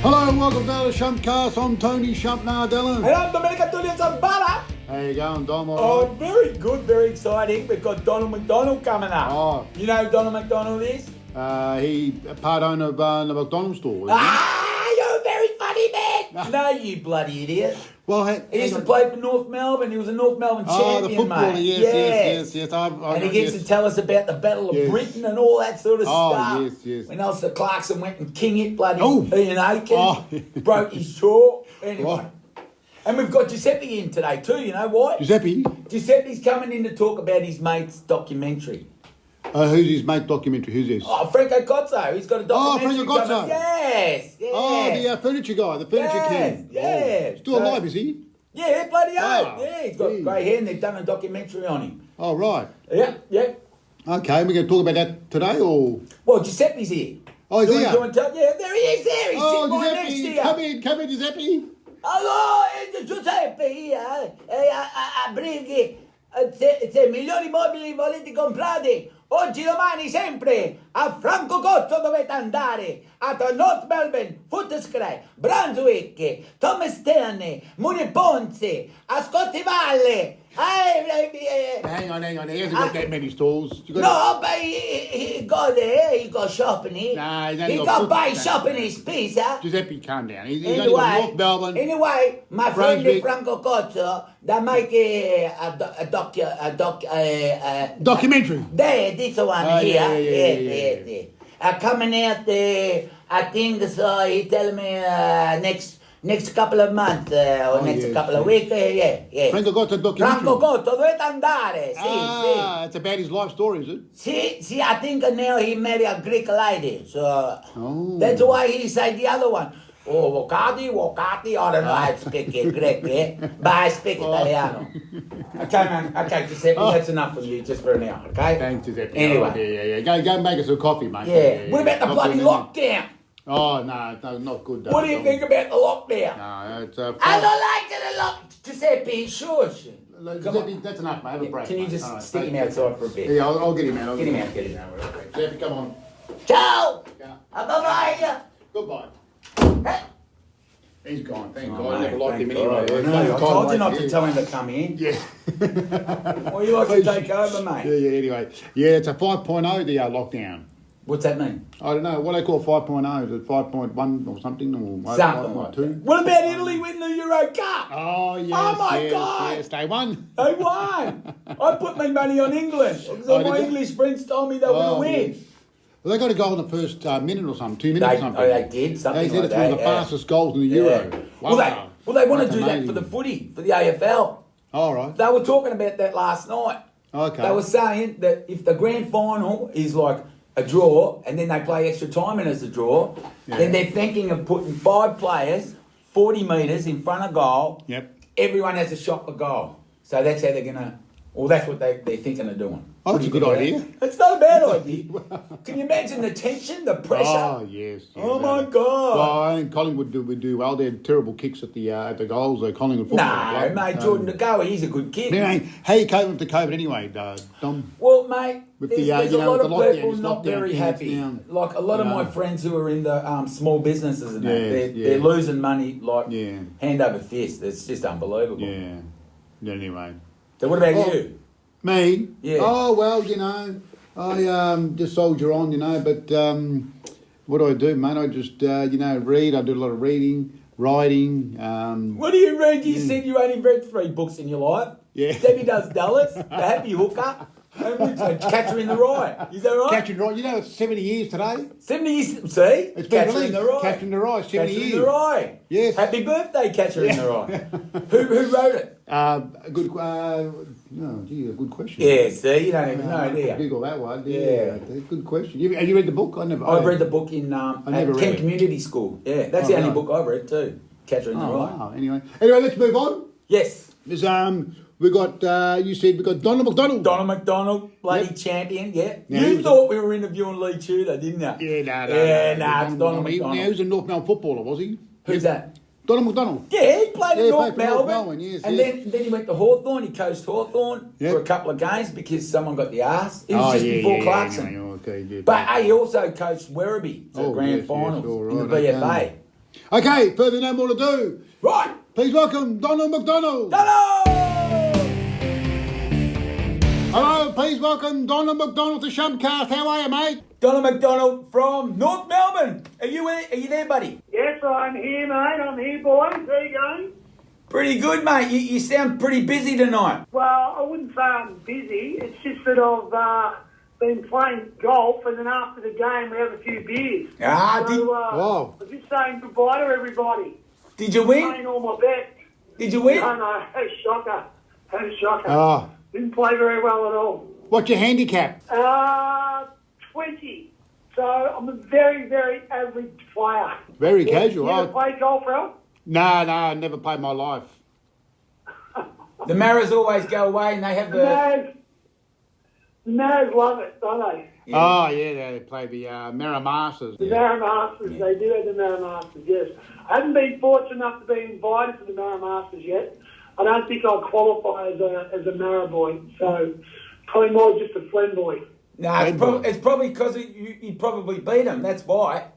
Hello and welcome to the Shumpcast. I'm Tony Shumpnardella. And I'm Domenico Tullio Zambara. How you going, Dom? Oh, All right? very good, very exciting. We've got Donald McDonald coming up. Oh. You know who Donald McDonald is? He part owner of the McDonald's store, isn't You're a very funny man. No, you bloody idiot. he? Well, He used to play for North Melbourne. He was a North Melbourne Oh, champion, the footballer, mate. yes. And he gets to tell us about the Battle of Yes. Britain and all that sort of Oh, stuff. yes. When Alistair Clarkson went and king it, bloody Oh. Ian Aiken, Oh. broke his jaw. Anyway. What? And we've got Giuseppe in today too, you know why? Giuseppe? Giuseppe's coming in to talk about his mate's documentary. Who's his mate documentary? Who's this? Oh, Franco Cozzo. He's got a documentary. Franco Cozzo. coming. Yes. Yeah. Oh, the furniture guy, the furniture Yes, king. yes. Oh, still alive, is he? Yeah, bloody hell. Wow. Yeah, he's got Geez. grey hair and they've done a documentary on him. Oh, right. Yeah. Okay, we're going to talk about that today, or? Well, Giuseppe's here. Oh, he's Do you here? want to tell? Yeah, there he is. There he's sitting right next to Giuseppe, you. come in, Giuseppe. Allora, Giuseppe here. A brighi. Se milioni mobili volete comprare, oggi, domani, sempre, a Franco Cozzo dovete andare. A North Melbourne, Footscray, Brunswick, Thomas Sterne, Muni Ponce, a Scotty Valle. Hang on. He hasn't got that many stalls. You got No, but he got there, he got shopping here. Nah, he's only he got got foot- by shopping his pizza. Giuseppe, calm down. He's only got North Melbourne. Anyway, my friend Brunswick. Franco Cozzo, they make a Documentary. There, this one Oh, here. yeah. Coming out, I think so. He tell me next couple of months or next couple of weeks. Yeah. Franco got the documentary. Franco Cozzo, dovete andare? It's about his life story, is it? See, I think now he married a Greek lady, so Oh. that's why he said the other one. Oh, Vocati, I don't know how to speak Greek, but I speak Italiano. Okay, man, okay, Giuseppe, that's enough from you just for an hour, okay? Thanks, Giuseppe. Anyway. Yeah. Go make us a coffee, mate. Yeah. What about the Not bloody good, lockdown? Oh, no, not good. What do you think about the lockdown? No, it's I don't like it Giuseppe, shush. Giuseppe, that's enough, mate. Have a break. Can you mate. just All right, stick take him it. outside for a bit? Yeah, I'll get him out. Get him out, get him out. Okay. Giuseppe, come on. Ciao! Yeah. Bye-bye! Goodbye. Hey. He's gone. Thank Oh, God. I mate, never liked him thank anyway. God. It's No, bloody I cold, told you mate. not to tell him to come in. Yeah. Well, you like to Please. take over, mate. Yeah, anyway. Yeah, it's a 5.0, the lockdown. What's that mean? I don't know. What do they call 5.0? Is it 5.1 or something? Or Something like 5.2? that. What about Italy winning the Euro Cup? Oh, yes. Oh, my yes, God. Yes, they won. They won. I put my money on England. Because all Oh, my did you? English friends told me they were going to win. yes. Well, they got a goal in the first minute or something, 2 minutes or something. They did something They said like it's one of that, the yeah. fastest goals in the Euro. Wow. Well, they want to That's do that amazing. for the footy, for the AFL. All right. They were talking about that last night. Okay. They were saying that if the grand final is like a draw and then they play extra time in as a draw, then they're thinking of putting 5 players 40 metres in front of goal. Yep. Everyone has a shot for goal. So that's how they're going to, well, that's what they're thinking of doing. Oh, that's a good idea. It's not a bad idea. Can you imagine the tension, the pressure? Oh, yes. Oh, my God. Well, I think Collingwood would do well. They had terrible kicks at the goals, Collingwood football. No, mate, Jordan De Goa, he's a good kid. Anyway, how you coping with the COVID anyway, Dom? Well, mate, With there's, the, there's you a know, lot with of the lockdown, people it's not lockdown, very things happy. down. Like a lot of my friends who are in the small businesses and that, Yes, they're losing money like Yeah. hand over fist. It's just unbelievable. Yeah. Anyway. So what about Oh. you? Me? Yeah. Oh, well, I just soldier on, but what do I do, mate? I just, read. I do a lot of reading, writing. What do you read? You said you only read 3 books in your life. Yeah. Debbie Does Dallas, The Happy Hooker, and Catcher in the Rye. Is that right? Catching the Rye. It's 70 years today. 70 years, see? It's been Catcher in released. the Rye. Catcher in the Rye, 70 Catcher years. in the Rye. Yes. Happy birthday, Catcher in the Rye. Who wrote it? A good question. Yeah, see, you don't even know, do you? Google that one. Yeah. Good question. Have you read the book? I never. I've read the book in never at read Kent it. Community School. Yeah, that's Oh, the only right. book I've read too. Catcher in the Oh, Rye. wow. Anyway, let's move on. Yes. There's we got you said we got Donald McDonald. Donald McDonald, bloody Yep. champion, yeah. Now, he You was thought we were interviewing Lee Tudor, didn't you? Yeah, it's Donald He McDonald. was a North Melbourne footballer, was he? Who's that? Donald McDonald. Yeah, he played Yeah, in he North played for North Melbourne. Melbourne, yes, and yes. then he went to Hawthorn. He coached Hawthorn Yep. for a couple of games because someone got the arse. It was Oh, just yeah, before yeah, Clarkson. yeah, okay, yeah. But he also coached Werribee to Oh, grand yes, finals all in the right, VFA. okay. Okay, further no more to do. Right. Please welcome Donald McDonald. Hello! Hello, please welcome Donald McDonald to Shumcast. How are you, mate? Donald McDonald from North Melbourne. Are you there, buddy? Yes, I'm here, mate. I'm here, boys. How you going? Pretty good, mate. You sound pretty busy tonight. Well, I wouldn't say I'm busy. It's just that I've been playing golf, and then after the game we have a few beers. Wow. I'm just saying goodbye to everybody. Did you win? Playing all my bets. Did you win? No, had a shocker. Had a shocker. Oh. Didn't play very well at all. What's your handicap? 20. So I'm a very, very average player. Very casual. You ever play golf, Ralph? No, I never played in my life. The Maras always go away and they have the... The Maras love it, don't they? Yeah. Oh, yeah, they play the Mara Masters. The Mara Masters, they do have the Mara Masters, yes. I haven't been fortunate enough to be invited to the Mara Masters yet. I don't think I'll qualify as a Mara boy, so probably more just a Flen boy. No, it's probably because you probably beat them. That's why.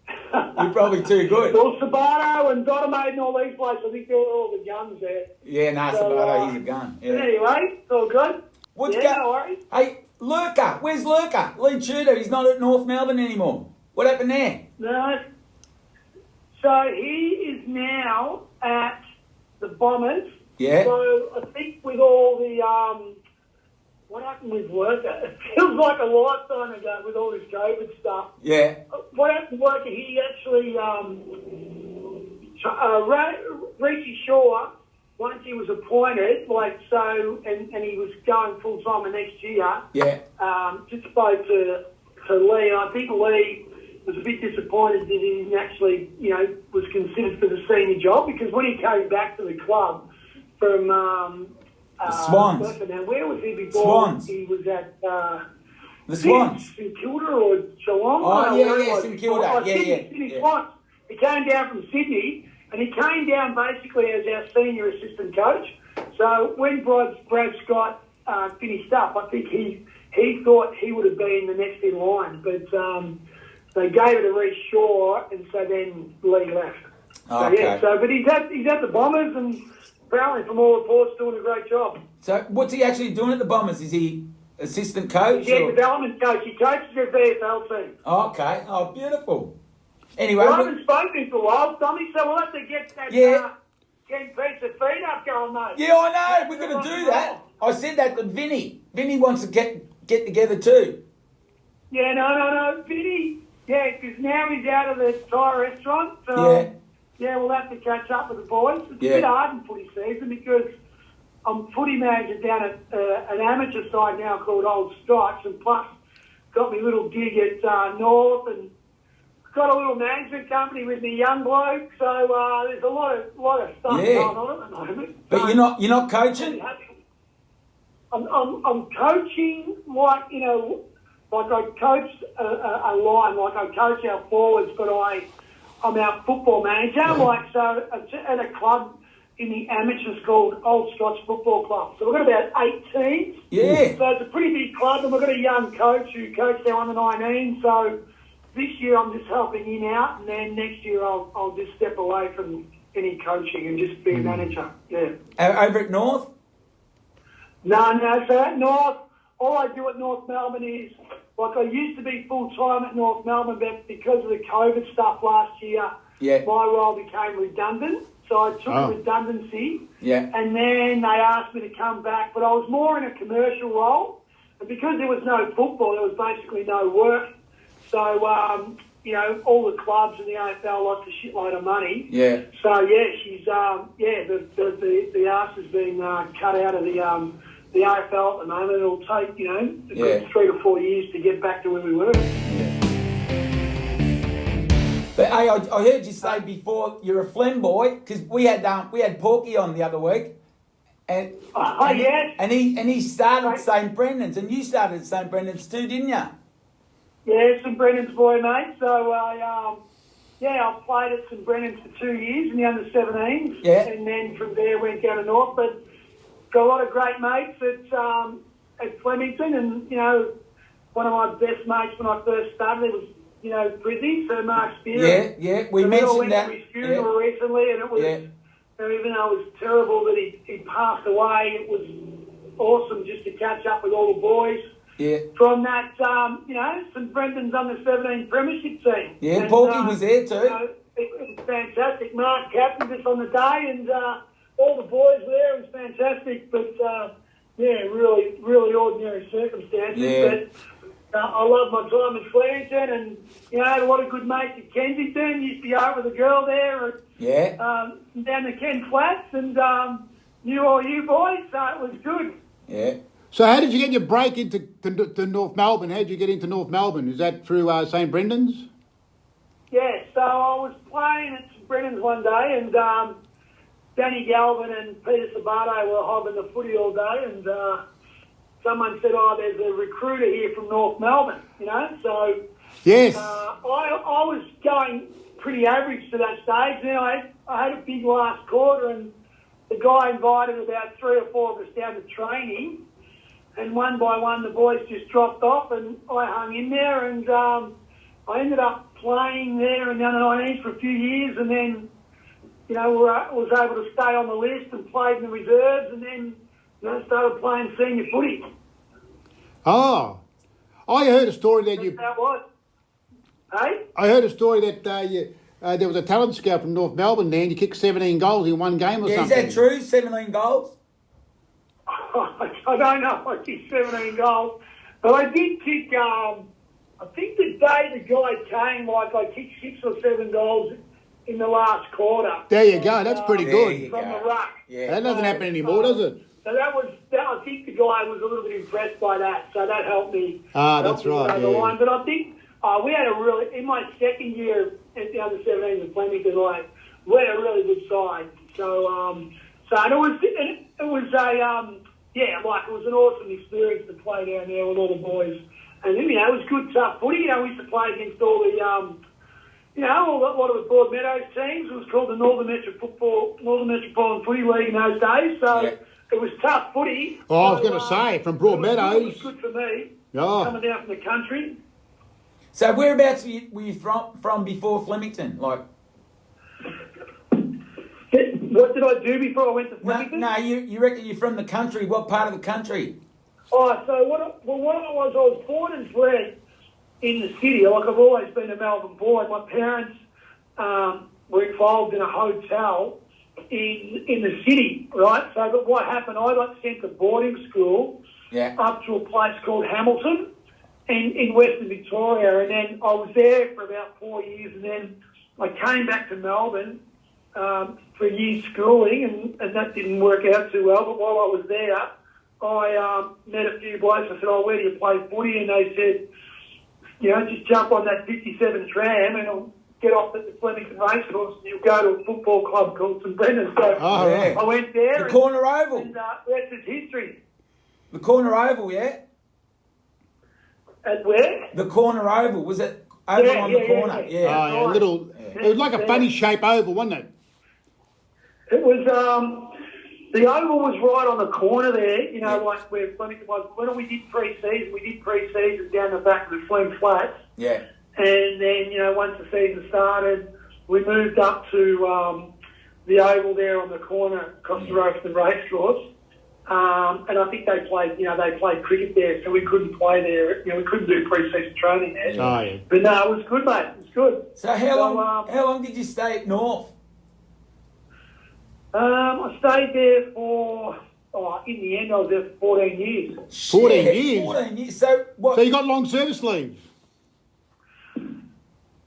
You're probably too good. Well, Sabato and Dottermaid and all these blokes, I think they're all the guns there. Yeah, no, Sabato, he's a gun. But Yeah. anyway, it's all good. No worries. Hey, Lurker, where's Lurker? Lead shooter, he's not at North Melbourne anymore. What happened there? No. So he is now at the Bombers. Yeah. So I think with all the what happened with Worker? It feels like a lifetime ago with all this COVID stuff. Yeah. What happened with Worker? He actually Rishi Shaw, once he was appointed, and he was going full time the next year. Yeah. Just spoke to Lee, and I think Lee was a bit disappointed that he didn't actually, was considered for the senior job, because when he came back to the club from Swans. Now, where was he before? Swans. He was at The Swans. St Kilda or Geelong. Oh, yeah, St Kilda. Yeah. Swans. He came down from Sydney, and he came down basically as our senior assistant coach. So when Brad Scott finished up, I think he thought he would have been the next in line, but they gave it to Reece Shaw, and so then Lee left. Oh, So, okay. but he's at the Bombers, and apparently from all reports doing a great job. So what's he actually doing at the Bombers? Is he assistant coach? He's or- a development coach. He coaches their VFL team. Oh, okay. Oh, beautiful. Anyway, Well, I haven't spoken to him for a while, Tommy, so we'll have to get that Yeah. getting pizza feed up going, mate. yeah, I know. We're going to do that. I said that to Vinny. Vinny wants to get together too. Yeah, no. Vinny, because now he's out of the Thai restaurant, so Yeah. we'll have to catch up with the boys. It's Yeah. a bit hard in footy season because I'm footy manager down at an amateur side now called Old Strikes, and plus got me little gig at North, and got a little management company with me young bloke, so there's a lot of stuff Yeah. going on at the moment. But So, you're not coaching? I'm coaching like I coach a line, like I coach our forwards, but I'm our football manager. At a club in the amateurs called Old Scots Football Club. So we've got about 8 teams. Yeah. So it's a pretty big club, and we've got a young coach who coached our under-19. So this year I'm just helping him out, and then next year I'll just step away from any coaching and just be a manager. Yeah. Over at North? No. So at North, all I do at North Melbourne is, like, I used to be full-time at North Melbourne, but because of the COVID stuff last year, my role became redundant. So I took a redundancy, and then they asked me to come back, but I was more in a commercial role. And because there was no football, there was basically no work. So, all the clubs in the AFL lost a shitload of money. Yeah. So, she's, the arse has been cut out of the AFL at the moment. It'll take, a good 3 to 4 years to get back to where we were. But hey, I heard you say before you're a Flem boy, because we had Porky on the other week, and he started at St Brendan's, and you started at St Brendan's too, didn't you? Yeah, St Brendan's boy, mate. So I played at St Brendan's for 2 years in the under-17s, and then from there went down to North. But got a lot of great mates at Flemington, and one of my best mates when I first started, it was Brizzy, Sir Mark Spear. Yeah, we mentioned that. Went to his funeral recently, and it was, even though it was terrible that he passed away, it was awesome just to catch up with all the boys. Yeah. From that, St Brendan's under-17 premiership team. Yeah, Porky was there too. It was fantastic. Mark captained us on the day, and all the boys were there. It was fantastic, but really, really ordinary circumstances. Yeah. But I love my time in Flemington, and I had a lot of good mates at Kensington. Used to be out with a girl there, down the Ken Flats, and knew all you boys, so it was good. Yeah. So how did you get your break into to North Melbourne? How did you get into North Melbourne? Is that through St Brendan's? Yeah, so I was playing at St Brendan's one day, and Danny Galvin and Peter Sabato were hobbing the footy all day, and someone said, there's a recruiter here from North Melbourne, so... Yes. I was going pretty average to that stage. Then I had a big last quarter, and the guy invited about 3 or 4 of us down to training, and one by one the boys just dropped off, and I hung in there, and I ended up playing there in the under-19s for a few years, and then, was able to stay on the list and played in the reserves, and then, started playing senior footy. Oh, I heard a story that That's how it was. Hey? I heard a story that there was a talent scout from North Melbourne there, and you kicked 17 goals in one game or something. Is that true? 17 goals? I don't know if I kicked 17 goals, but I did kick, I think the day the guy came, I kicked 6 or 7 goals in the last quarter. There you go. That's pretty good. From the ruck. Yeah. That doesn't happen anymore, does it? So I think the guy was a little bit impressed by that, so that helped me. That's right. Over the line. But I think we had a really, in my second year at the under-17 in Flemington, we had a really good side. So and it was a, it was an awesome experience to play down there with all the boys. And it was good, tough footy. We used to play against all the, a lot of the Broadmeadows teams. It was called the Northern Metropolitan Footy League in those days. So it was tough footy. Oh, I was going to say, from Broadmeadows. It was good for me, coming down from the country. So whereabouts were you from before Flemington? What did I do before I went to Flemington? No, you reckon you're from the country. What part of the country? Oh, so what I was born and bred in the city. I've always been a Melbourne boy. My parents were involved in a hotel in the city, right? So, but what happened, I got sent to boarding school up to a place called Hamilton in Western Victoria, and then I was there for about 4 years, and then I came back to Melbourne for a year's schooling, and that didn't work out too well. But while I was there, I met a few blokes. I said, where do you play footy? And they said, just jump on that 57 tram and I'll get off at the Flemington Racecourse and you'll go to a football club called St Brendan's. So I went there. The Corner Oval. And that's its history. The Corner Oval, yeah? At where? The Corner Oval. Was it over on the corner? Yeah. Oh, little. It was like a funny shape oval, wasn't it? It was, the oval was right on the corner there, like where Flemington was. When we did pre-season down the back of the Flem Flats. Yeah. And then, once the season started, we moved up to the oval there on the corner across the road from the racecourse. And I think they played cricket there, so we couldn't play there. We couldn't do pre-season training there. Oh, yeah. But no, it was good, mate. It was good. So how long did you stay at North? I stayed there for, in the end, I was there for 14 years. 14 years? 14 years. So what? So you got long service leave?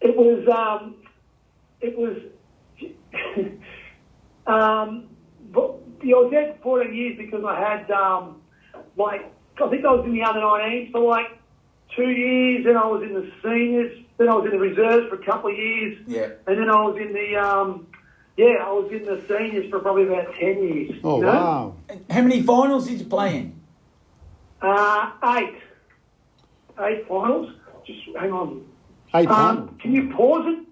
It was, but I was there for 14 years because I had, I think I was in the under-19s for 2 years, then I was in the seniors, then I was in the reserves for a couple of years, and then I was in the, I was in the seniors for probably about 10 years. Oh, wow. How many finals did you play in? 8. 8 finals. Just hang on. 8 finals. Can you pause it?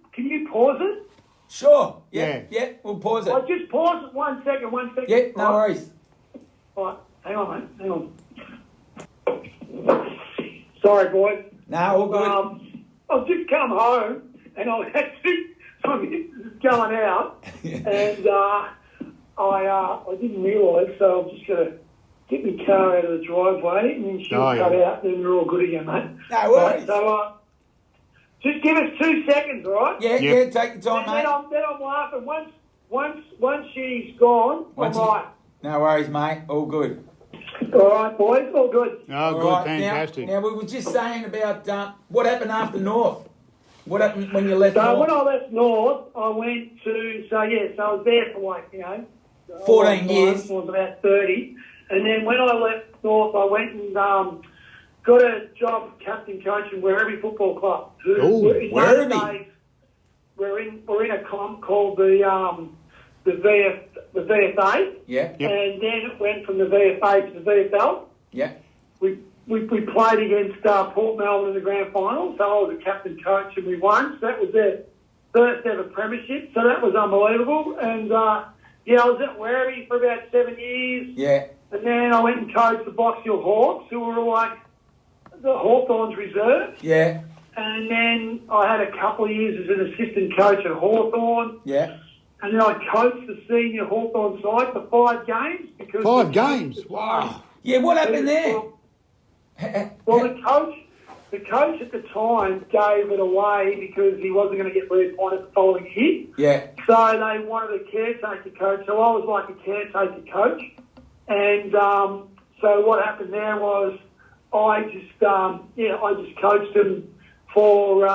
Sure. Yeah, we'll pause it. I'll just pause it 1 second. Yeah, no worries. All right, hang on, mate. Hang on. Sorry, boys. No, all good. I've just come home and I had to, my missus is going out, and I didn't realise, so I'm just going to get my car out of the driveway, and then she'll cut out, and then we're all good again, mate. No worries. So just give us 2 seconds, all right? Yeah, take your time, mate. Then I'm laughing. Once she's gone, I'm right. No worries, mate. All good. All right, boys, all good. Oh, good, Right, fantastic. Now, we were just saying about what happened after North. What happened when you left So North? when I left North, I went to, so I was there for like, 14 years. I was about 30. And then when I left North, I went and got a job captain coaching Werribee Football Club. Werribee. We're in a comp called the VFA. Yeah. Yep. And then it went from the VFA to the VFL. Yeah. We played against Port Melbourne in the grand final, so I was a captain coach and we won. So that was their first ever premiership, so that was unbelievable. And I was at Werribee for about 7 years. Yeah. And then I went and coached the Box Hill Hawks, who were like the Hawthorns reserve. Yeah. And then I had a couple of years as an assistant coach at Hawthorn. Yeah. And then I coached the senior Hawthorn side for 5 games. Because 5 games? Wow. Yeah, what happened there? Well, the coach at the time gave it away because he wasn't going to get reappointed the following year. Yeah. So they wanted a caretaker coach. So I was like a caretaker coach. And so what happened there was I just coached him for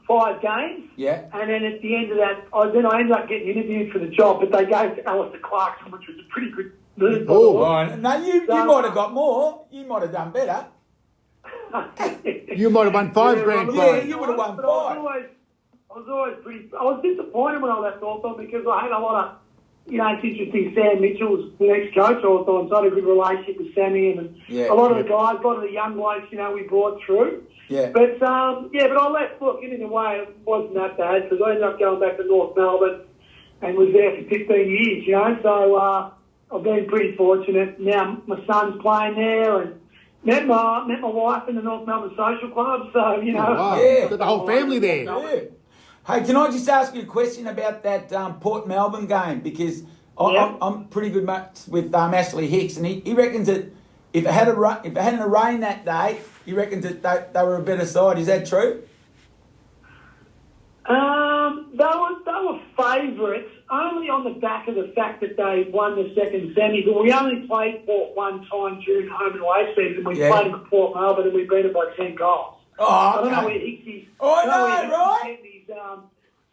5 games. Yeah. And then at the end of that, I ended up getting interviewed for the job, but they gave to Alistair Clarkson, which was a pretty good move. No, you might have got more. You might have done better. You might have won 5 grand Yeah, prize. you would have won 5. I was disappointed when I left Hawthorn because I had a lot of, it's interesting, Sam Mitchell was the ex-coach of Hawthorn, so I had a good relationship with Sammy and a lot of the guys, a lot of the young blokes, we brought through. Yeah. But, but I left, look, in a way, it wasn't that bad because I ended up going back to North Melbourne and was there for 15 years, so I've been pretty fortunate. Now my son's playing there and met my wife in the North Melbourne Social Club, so, Wow. Yeah. Got the whole family there. Yeah. Hey, can I just ask you a question about that Port Melbourne game? Because I'm pretty good mates with Ashley Hicks, and he reckons that if it hadn't rained that day, he reckons that they were a better side. Is that true? They were favourites only on the back of the fact that they won the second semi. But we only played Port one time during home and away season. We played them at Port Melbourne and we beat them by 10 goals. Oh, I okay. don't know where Hicksy's... I know, right?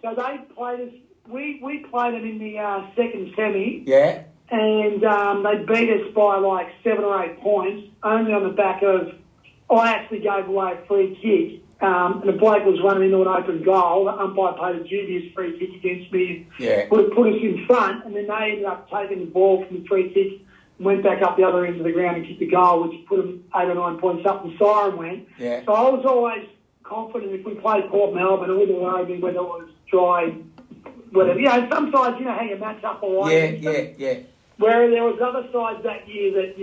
So they played us... We played them in the second semi. Yeah. And they beat us by like 7 or 8 points, only on the back of... I actually gave away a free kick. And the bloke was running into an open goal. The umpire paid a dubious free kick against me and would have put us in front. And then they ended up taking the ball from the free kick and went back up the other end of the ground and kicked the goal, which put them 8 or 9 points up. The siren went. Yeah. So I was always confident if we played Port Melbourne, it wouldn't worry me whether it was dry, whatever. Sometimes, how you match up all right. Yeah. Where there was other sides that year that,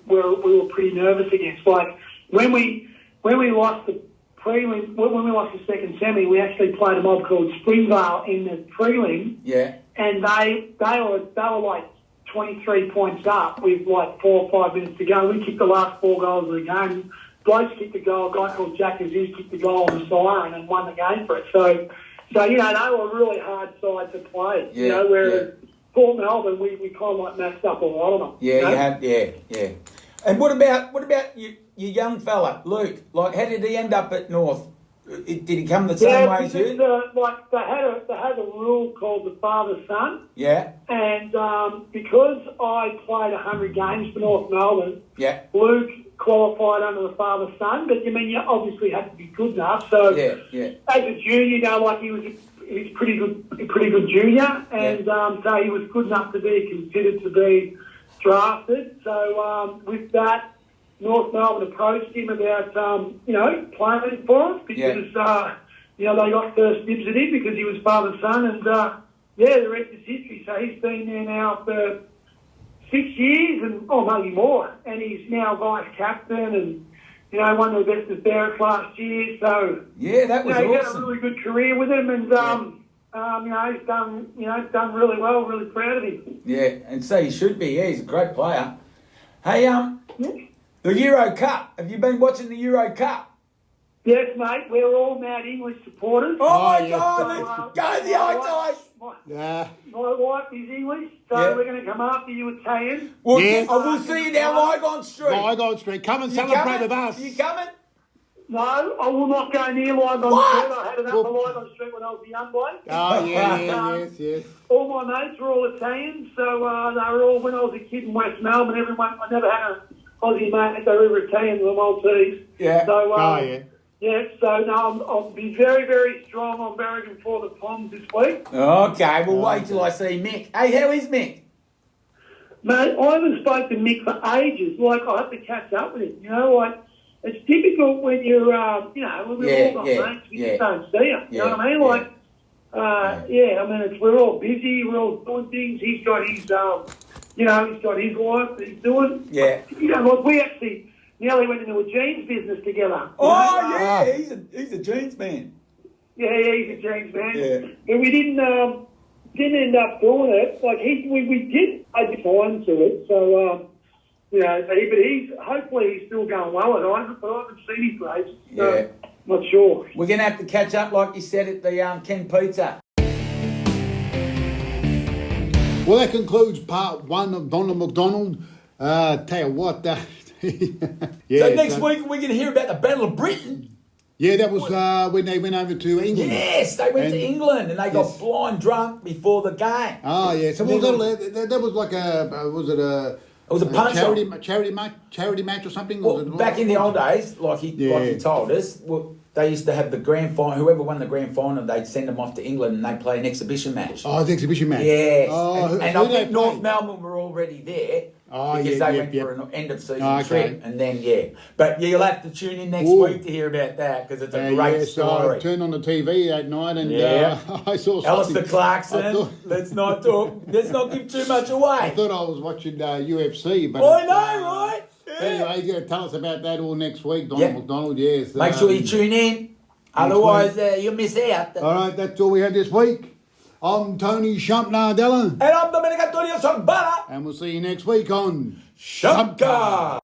we were pretty nervous against. Like when we lost the prelim, when we lost the second semi, we actually played a mob called Springvale in the prelim. Yeah. And they were like 23 points up with like 4 or 5 minutes to go. We kicked the last 4 goals of the game. Blokes kicked the goal. A guy called Jack Aziz kicked the goal on the siren and won the game for it. So they were a really hard side to play. Whereas Port Melbourne, we kind of like matched up a lot of them. Yeah, you had. Yeah. And what about you? Your young fella, Luke, like how did he end up at North? Did he come the same way as you? They had a rule called the father-son. Yeah. And because I played 100 games for North Melbourne, Luke qualified under the father-son, but you obviously had to be good enough. So as a junior, he was a pretty good junior, and so he was good enough to be considered to be drafted. So with that, North Melbourne approached him about, playing for us because, they got first dibs at him because he was father-son and, the rest is history. So he's been there now for 6 years and, maybe more. And he's now vice-captain and, You know, won the best of Barracks last year. So Yeah, that was he had a awesome. really good career with him, and you know, he's done really well. Really proud of him. Yeah, and so he should be. Yeah, he's a great player. Hey, Yeah. the Euro Cup. Have you been watching the Euro Cup? Yes, mate. We're all mad English supporters. Oh, my yeah. God, let's go the Tigers! Yeah. My wife is English, so Yeah. we're going to come after you Italian. Well, Yes. I will see you down Lygon Street. Lygon Street, come and You celebrate coming? with us. You coming? No, I will not go near Lygon What? Street. I had it up for Lygon Street when I was a young boy. Oh, yeah, yes. All my mates were all Italian, so they were all, when I was a kid in West Melbourne, everyone, I never had an Aussie mate, they were either Italian or Maltese. Yeah. So, Oh, yeah. yeah, so no, I'll be very, very strong on Berrigan for the Poms this week. Okay, we'll wait till I see Mick. Hey, how is Mick? Mate, I haven't spoken to Mick for ages. Like, I have to catch up with him. You know, like, it's difficult when you're, you know, when we're all got mates, we just don't see him. You know what I mean? Like, yeah, I mean, we're all busy, we're all doing things. He's got his, you know, he's got his life that he's doing. Yeah. You know, like, we actually nearly went into a jeans business together. Oh, yeah, he's a jeans man. Yeah, he's a jeans man. Yeah. But we didn't end up doing it. Like, we did pay the time to it, so, you know, but hopefully he's still going well at it, but I haven't seen him for ages. So Yeah. not sure. We're going to have to catch up, like you said, at the Ken Pizza. Well, that concludes part one of Donald McDonald. Tell you what, yeah, So next week we're going to hear about the Battle of Britain. Yeah, that was when they went over to England. Yes, they went to England and they got blind drunk before the game. Oh, yeah. So that was like It was a punch charity match or something? Well, Was it back in the old days, like he told us, well, they used to have the grand final. Whoever won the grand final, they'd send them off to England and they'd play an exhibition match. Oh, the exhibition match. Yes. Oh, and I think North Melbourne were already there. Oh, because yeah, they yeah, went yeah. for an end of season Okay. trip, and then but you'll have to tune in next Ooh. week to hear about that because it's a great So story. I turned on the TV that night and I saw something. Alistair Clarkson. I thought- Let's not give too much away. I thought I was watching UFC, but I know, right? Yeah. Anyway, he's going to tell us about that all next week, Donald Yep. McDonald. Yes. Make sure you tune in, otherwise you'll miss out. All right, that's all we had this week. I'm Tony Shump-Nardella, And I'm Domenico Antonio Sorbara. and we'll see you next week on Shumka.